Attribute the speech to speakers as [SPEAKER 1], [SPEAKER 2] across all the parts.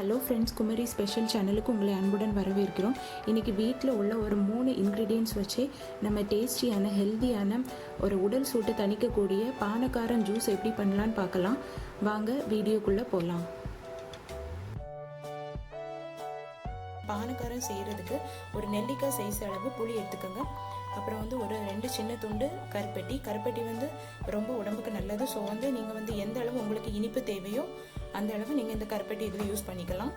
[SPEAKER 1] Hello friends, Kumari special சேனலுக்கு உங்களை அன்புடன் வரவேற்கிறோம். இன்றைக்கி வீட்டில் உள்ள ஒரு 3 இன்க்ரீடியன்ட்ஸ் வச்சு நம்ம டேஸ்டியான ஹெல்த்தியான ஒரு உடல் சூட்டை தணிக்கக்கூடிய பானக்காரம் ஜூஸ் எப்படி பண்ணலான்னு பார்க்கலாம். வாங்க வீடியோக்குள்ளே போகலாம். பானக்காரம் செய்கிறதுக்கு ஒரு நெல்லிக்காய் சைஸ் அளவு புளி எடுத்துக்கோங்க. அப்புறம் ஒரு 2 சின்ன துண்டு கருப்பட்டி ரொம்ப உடம்புக்கு நல்லது. ஸோ நீங்கள் எந்த அளவு உங்களுக்கு இனிப்பு தேவையோ அந்த அளவு நீங்கள் இந்த கருப்பட்டி இதில் யூஸ் பண்ணிக்கலாம்.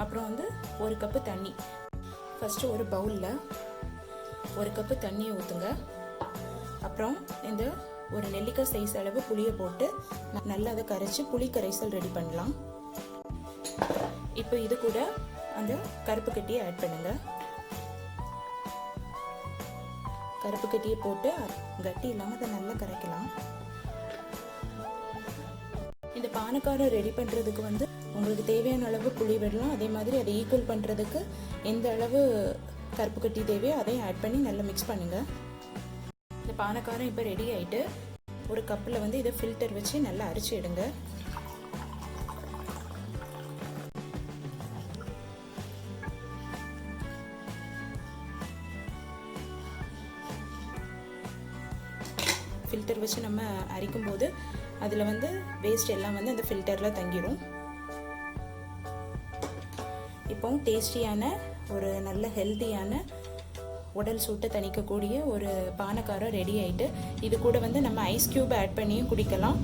[SPEAKER 1] அப்புறம் 1 கப்பு தண்ணி. ஃபஸ்ட்டு ஒரு பவுலில் 1 கப்பு தண்ணியை ஊற்றுங்க. அப்புறம் இந்த ஒரு நெல்லிக்காய் சைஸ் அளவு புளியை போட்டு நல்லா அதை கரைச்சி புளி கரைசல் ரெடி பண்ணலாம். இப்போ இது கூட அந்த கருப்பு கட்டியை ஆட் பண்ணுங்க. கருப்பு கட்டியை போட்டு கட்டி இல்லாமல் அதை நல்லா கரைக்கலாம். இந்த பானக்காரம் ரெடி பண்ணுறதுக்கு உங்களுக்கு தேவையான அளவு புளி விடலாம். அதே மாதிரி அதை ஈக்குவல் பண்ணுறதுக்கு எந்த அளவு கருப்பு கட்டி தேவையோ அதையும் ஆட் பண்ணி நல்லா மிக்ஸ் பண்ணுங்கள். இந்த பானக்காரம் இப்போ ரெடி ஆகிட்டு ஒரு கப்பில் இதை ஃபில்டர் வச்சு நல்லா அரைச்சி எடுங்க. ஃபில்டர் வச்சு நம்ம அரைக்கும் போது அதில் வேஸ்ட் எல்லாம் அந்த ஃபில்டரில் தங்கிடும். இப்போ டேஸ்டியான ஒரு நல்ல ஹெல்த்தியான உடல் சூட்டை தணிக்கக்கூடிய ஒரு பானக்காரம் ரெடி ஆகிட்டு இது கூட நம்ம ஐஸ் க்யூப் ஆட் பண்ணியும் குடிக்கலாம்,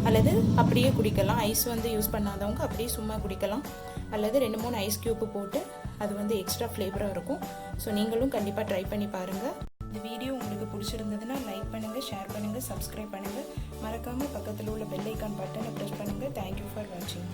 [SPEAKER 1] அல்லது அப்படியே குடிக்கலாம். ஐஸ் யூஸ் பண்ணாதவங்க அப்படியே சும்மா குடிக்கலாம், அல்லது 2-3 ஐஸ் க்யூப்பு போட்டு அது எக்ஸ்ட்ரா ஃப்ளேவராக இருக்கும். ஸோ நீங்களும் கண்டிப்பாக ட்ரை பண்ணி பாருங்கள். இந்த வீடியோ உங்களுக்கு பிடிச்சிருந்ததுன்னா லைக் பண்ணுங்கள், ஷேர் பண்ணுங்கள், சப்ஸ்கிரைப் பண்ணுங்கள். மறக்காமல் பக்கத்தில் உள்ள பெல் ஐக்கான் பட்டனை ப்ரெஸ் பண்ணுங்கள். தேங்க்யூ ஃபார் வாட்சிங்.